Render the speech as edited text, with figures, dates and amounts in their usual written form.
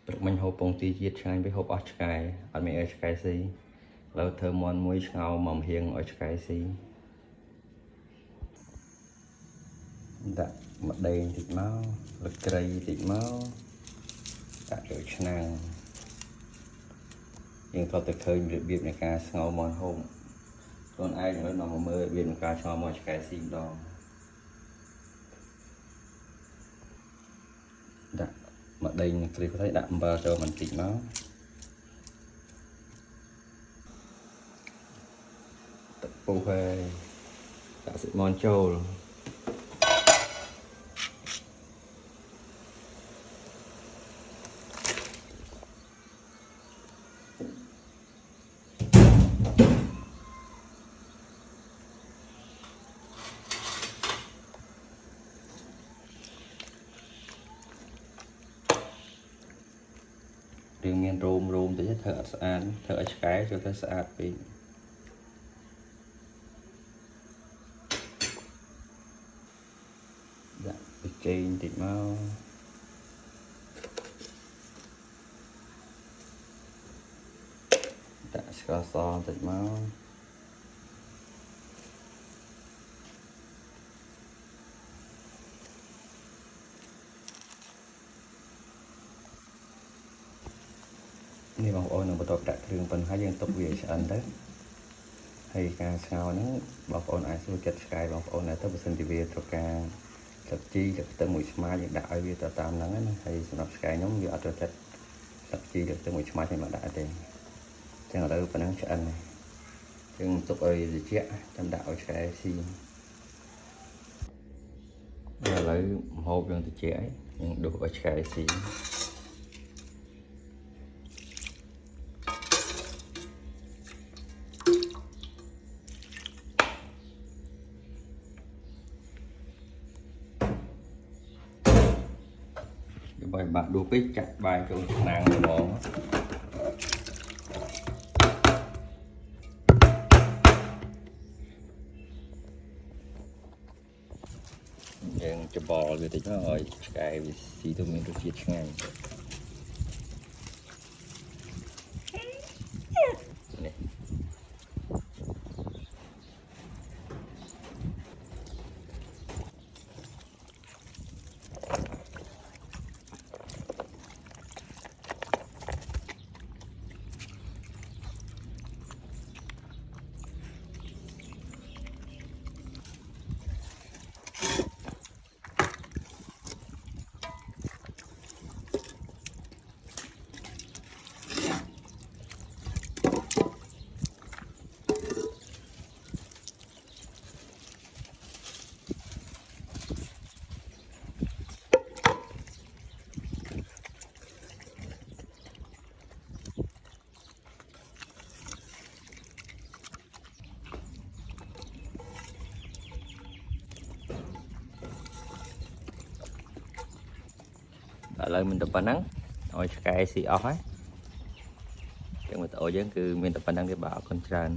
ព្រឹកមិញហូបពងទាជាតិឆ្ងាញ់ពេកហូបអស់ឆ្កែអត់មានឲ្យឆ្កែស៊ីឥឡូវធ្វើមាន់មួយឆ្ងោមមកហៀងឲ្យឆ្កែស៊ីដាក់ម្ដេងតិចមកលឹកគ្រៃតិចមកដាក់ចូលឆ្នាំងយើងក៏ទៅឃើញរបៀបនៃការស្ងោរមាន់ហូបខ្លួនឯងនៅមកមើលរបៀបនៃការឆ្ងោរមាន់ឆ្កែស៊ីម្ដងដាក់ម្ដេងគ្រីផ្ទៃដាក់អំបិលចូលបន្តិចមកទឹកពុះហើយដាក់សាច់មាន់ចូលរឿងមានរោមតិចធ្វើអត់ស្អាតធ្វើឲ្យឆ្កែចូលទៅស្អាតពេកដាក់ប៊ីចេងតិចមកដាក់ស្ករសតិចមកនេះបងប្អូននឹងបន្តដាក់គ្រឿងប៉ុណ្ណឹងហើយយើងទុកវាឆ្អិនទៅហើយការស្ងោរហ្នឹងបងប្អូនអាចសួរចិត្តឆ្កែបងប្អូនដែរទៅបើសិនជាវាត្រូវការទឹកជីទឹកខ្ទឹមមួយឆ្មាយើងដាក់ឲ្យវាទៅតាមហ្នឹងណាហើយសម្រាប់ឆ្កែខ្ញុំវាអត់ត្រូវចិត្តទឹកជីទឹកខ្ទឹមមួយឆ្មាខ្ញុំមកដាក់ទេអញ្ចឹងឥឡូវប៉ុណ្ណឹងឆ្អិនហើយយើងទុកឲ្យត្រជាក់ចាំដាក់ឲ្យឆ្កែស៊ីឥឡូវម្ហូបយើងត្រជាក់ហើយយើងដួសឲ្យឆ្កែស៊ីបាយបាក់ដួសពេកចាក់បាយចូលឆ្នាំងហ្មងយើងច្បល់វាតិចមកឲ្យឆ្កែវាស៊ីទៅមានរសជាតិឆ្ងាញ់នេះឥឡូវមានតែប៉ុណ្ណឹងឲ្យឆ្កែស៊ីអស់ហើយចឹងវីដេអូយើងគឺមានតែប៉ុណ្ណឹងទេបាទអរគុណច្រើន